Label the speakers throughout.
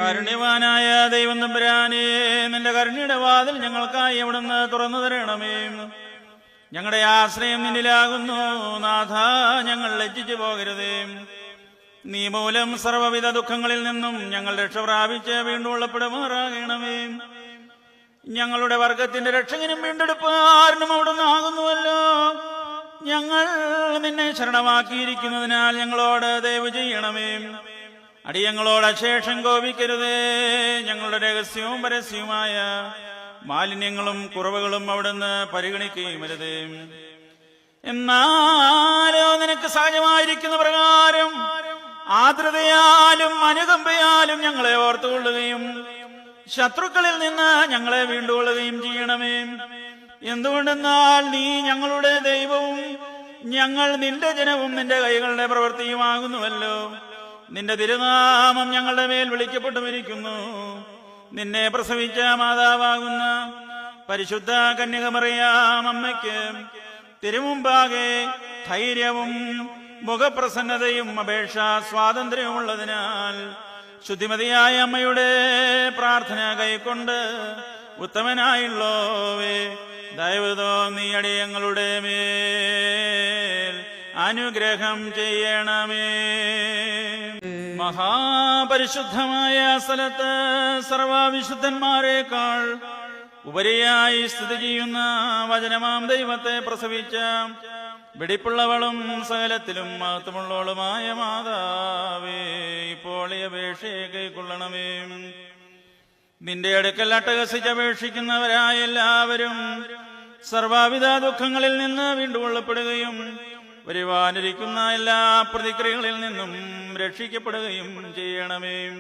Speaker 1: കാരുണ്യവാനായ ദൈവം തമ്പുരാനേ, നിന്റെ കരുണയുടെ വാതിൽ ഞങ്ങൾക്കായി അവിടുന്ന് തുറന്നു തരണമേ. ഞങ്ങളുടെ ആശ്രയം നിന്നിലാകുന്നു നാഥ, ഞങ്ങൾ ലജ്ജിച്ചു പോകരുതേ. നീ മൂലം സർവ്വവിധ ദുഃഖങ്ങളിൽ നിന്നും ഞങ്ങൾ രക്ഷ പ്രാപിച്ച് വീണ്ടും ഉള്ളപ്പെടുമാറാകണമേ. ഞങ്ങളുടെ വർഗത്തിന്റെ രക്ഷകനും വീണ്ടെടുപ്പാരനും അവിടുന്ന് ആകുന്നുവല്ലോ. ഞങ്ങൾ നിന്നെ ശരണമാക്കിയിരിക്കുന്നതിനാൽ ഞങ്ങളോട് ദയവ് ചെയ്യണമേ. അടിയങ്ങളോട് അശേഷം കോപിക്കരുതേ. ഞങ്ങളുടെ രഹസ്യവും പരസ്യവുമായ മാലിന്യങ്ങളും കുറവുകളും അവിടുന്ന് പരിഗണിക്കുകയും അരുതേ. എന്നാലോ നിനക്ക് സഹജമായിരിക്കുന്ന പ്രകാരം ആർദ്രതയാലും അനുകമ്പയാലും ഞങ്ങളെ ഓർത്തുകൊള്ളുകയും ശത്രുക്കളിൽ നിന്ന് ഞങ്ങളെ വീണ്ടുകൊള്ളുകയും ചെയ്യണമേ. എന്തുകൊണ്ടെന്നാൽ നീ ഞങ്ങളുടെ ദൈവവും ഞങ്ങൾ നിന്റെ ജനവും നിന്റെ കൈകളുടെ പ്രവൃത്തിയുമാകുന്നുവല്ലോ. നിന്റെ തിരുനാമം ഞങ്ങളുടെ മേൽ വിളിക്കപ്പെട്ടുമിരിക്കുന്നു. നിന്നെ പ്രസവിച്ച മാതാവാകുന്ന പരിശുദ്ധ കന്യകമറിയാം അമ്മയ്ക്ക് തിരുമുമ്പാകെ ധൈര്യവും മുഖപ്രസന്നതയും അപേക്ഷാ സ്വാതന്ത്ര്യവും ഉള്ളതിനാൽ ശുദ്ധിമതിയായ അമ്മയുടെ പ്രാർത്ഥന കൈക്കൊണ്ട് ഉത്തമനായുള്ളോവേ, ദയവ് തോന്നി അടിയങ്ങളുടെ മേൽ അനുഗ്രഹം ചെയ്യണമേ. മഹാപരിശുദ്ധമായ സ്ഥലത്ത് സർവവിശുദ്ധന്മാരെക്കാൾ ഉപരിയായി സ്ഥിതി ചെയ്യുന്ന വചനമാം ദൈവത്തെ പ്രസവിച്ച വെടിപ്പുള്ളവളും സകലത്തിലും മഹത്വമുള്ളവളുമായ മാതാവേ, ഇപ്പോൾ ഈ അപേക്ഷയെ കൈക്കൊള്ളണമേ. നിന്റെ അടുക്കൽ അട്ടഹസിച്ചപേക്ഷിക്കുന്നവരായ എല്ലാവരും സർവ്വവിധ ദുഃഖങ്ങളിൽ നിന്ന് വീണ്ടും കൊള്ളപ്പെടുകയും വരുവാനിരിക്കുന്ന എല്ലാ പ്രതിക്രിയകളിൽ നിന്നും രക്ഷിക്കപ്പെടുകയും ചെയ്യണമേ.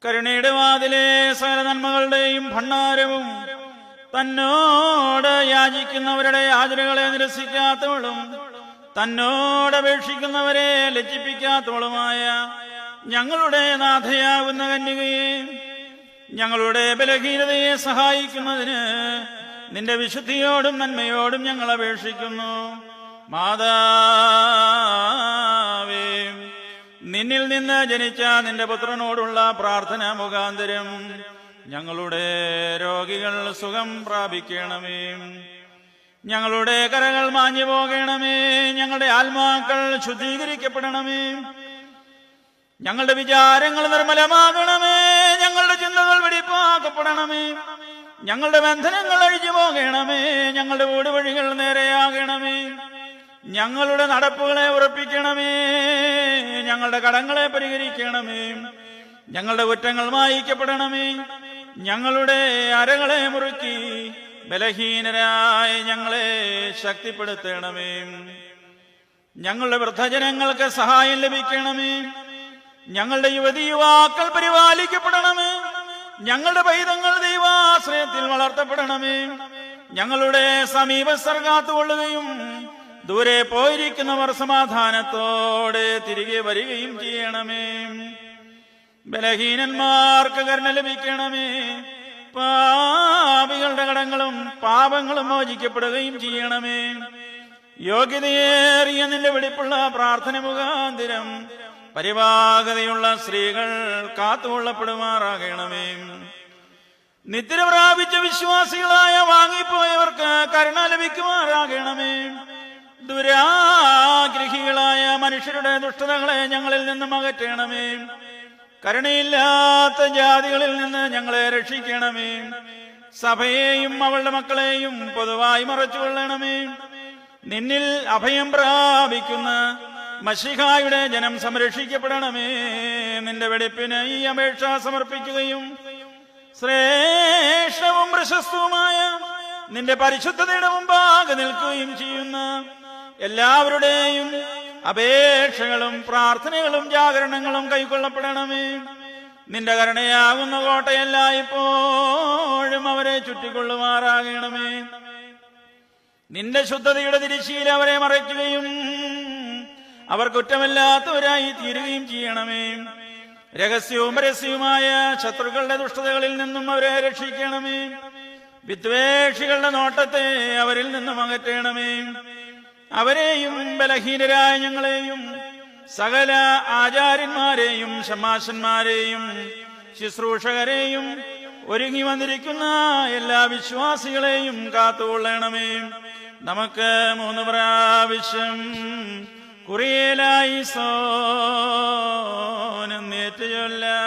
Speaker 1: കരുണയുടെ വാതിലെ സകല നന്മകളുടെയും ഭണ്ഡാരവും തന്നോട് യാചിക്കുന്നവരുടെ യാചനകളെ നിരസിക്കാത്തവളും തന്നോട് അപേക്ഷിക്കുന്നവരെ ലജ്ജിപ്പിക്കാത്തവളുമായ ഞങ്ങളുടെ നാഥയാകുന്ന കന്യകയെ, ഞങ്ങളുടെ ബലഹീനതയെ സഹായിക്കുന്നതിന് നിന്റെ വിശുദ്ധിയോടും നന്മയോടും ഞങ്ങൾ അപേക്ഷിക്കുന്നു. മാതാവേ, നിന്നിൽ നിന്ന് ജനിച്ച നിന്റെ പുത്രനോടുള്ള പ്രാർത്ഥന മുഖാന്തരം ഞങ്ങളുടെ രോഗികൾ സുഖം പ്രാപിക്കണമേ. ഞങ്ങളുടെ കരകൾ മാഞ്ഞു പോകണമേ. ഞങ്ങളുടെ ആത്മാക്കൾ ശുദ്ധീകരിക്കപ്പെടണമേ. ഞങ്ങളുടെ വിചാരങ്ങൾ നിർമ്മലമാകണമേ. ഞങ്ങളുടെ ചിന്തകൾ വെടിപ്പാക്കപ്പെടണമേ. ഞങ്ങളുടെ ബന്ധനങ്ങൾ അഴിഞ്ഞു പോകണമേ. ഞങ്ങളുടെ ഓടുവഴികൾ നേരെയാകണമേ. ഞങ്ങളുടെ നടപ്പുകളെ ഉറപ്പിക്കണമേ. ഞങ്ങളുടെ കടങ്ങളെ പരിഹരിക്കണമേ. ഞങ്ങളുടെ കുറ്റങ്ങൾ മായിക്കപ്പെടണമേ. ഞങ്ങളുടെ അരകളെ മുറുക്കി ബലഹീനരായ ഞങ്ങളെ ശക്തിപ്പെടുത്തണമേ. ഞങ്ങളുടെ വൃദ്ധജനങ്ങൾക്ക് സഹായം ലഭിക്കണമേ. ഞങ്ങളുടെ യുവതി യുവാക്കൾ പരിപാലിക്കപ്പെടണമേ. ഞങ്ങളുടെ പൈതങ്ങൾ ദൈവാശ്രയത്തിൽ വളർത്തപ്പെടണമേ. ഞങ്ങളുടെ സമീപസ്ഥർ കാത്തുകൊള്ളുകയും ദൂരെ പോയിരിക്കുന്നവർ സമാധാനത്തോടെ തിരികെ വരികയും ചെയ്യണമേ. ബലഹീനന്മാർക്ക് കരുണ ലഭിക്കണമേ. പാപികളുടെ കടങ്ങളും പാപങ്ങളും മോചിക്കപ്പെടുകയും ചെയ്യണമേ. യോഗ്യതയേറിയ നിന്റെ വെടിപ്പുള്ള പ്രാർത്ഥന മുഖാന്തരം പരിവാഹതയുള്ള സ്ത്രീകൾ കാത്തുകൊള്ളപ്പെടുമാറാകണമേ. നിദ്ര പ്രാപിച്ച വിശ്വാസികളായ വാങ്ങിപ്പോയവർക്ക് കരുണ ലഭിക്കുമാറാകണമേ. ദുരാഗ്രഹികളായ മനുഷ്യരുടെ ദുഷ്ടതകളെ ഞങ്ങളിൽ നിന്നും അകറ്റണമേ. കരുണയില്ലാത്ത ജാതികളിൽ നിന്ന് ഞങ്ങളെ രക്ഷിക്കണമേ. സഭയെയും അവളുടെ മക്കളെയും പൊതുവായി മറച്ചുകൊള്ളണമേ. നിന്നിൽ അഭയം പ്രാപിക്കുന്ന മശിഹായുടെ ജനം സംരക്ഷിക്കപ്പെടണമേ. നിന്റെ വെടിപ്പിന് ഈ അപേക്ഷ സമർപ്പിക്കുകയും ശ്രേഷ്ഠവും പ്രശസ്തവുമായ നിന്റെ പരിശുദ്ധതയുടെ മുമ്പാകെ നിൽക്കുകയും ചെയ്യുന്ന എല്ലാവരുടെയും അപേക്ഷകളും പ്രാർത്ഥനകളും ജാഗരണങ്ങളും കൈക്കൊള്ളപ്പെടണമേ. നിന്റെ കരുണയാകുന്ന കോട്ടയെല്ലായ്പ്പോഴും അവരെ ചുറ്റിക്കൊള്ളുമാറാകണമേ. നിന്റെ ശുദ്ധതയുടെ തിരശ്ശീല അവരെ മറയ്ക്കുകയും അവർ കുറ്റമില്ലാത്തവരായി തീരുകയും ചെയ്യണമേ. രഹസ്യവും പരസ്യവുമായ ശത്രുക്കളുടെ ദുഷ്ടതകളിൽ നിന്നും അവരെ രക്ഷിക്കണമേ. വിദ്വേഷികളുടെ നോട്ടത്തെ അവരിൽ നിന്നും അകറ്റണമേ. അവരെയും ബലഹീനരായ ഞങ്ങളെയും സകല ആചാര്യന്മാരെയും ശമാശന്മാരെയും ശുശ്രൂഷകരെയും ഒരുങ്ങി വന്നിരിക്കുന്ന എല്ലാ വിശ്വാസികളെയും കാത്തുകൊള്ളണമേ. നമുക്ക് 3 പ്രാവശ്യം കുറിയേലായി സോനെന്നേറ്റ് ചൊല്ലാം.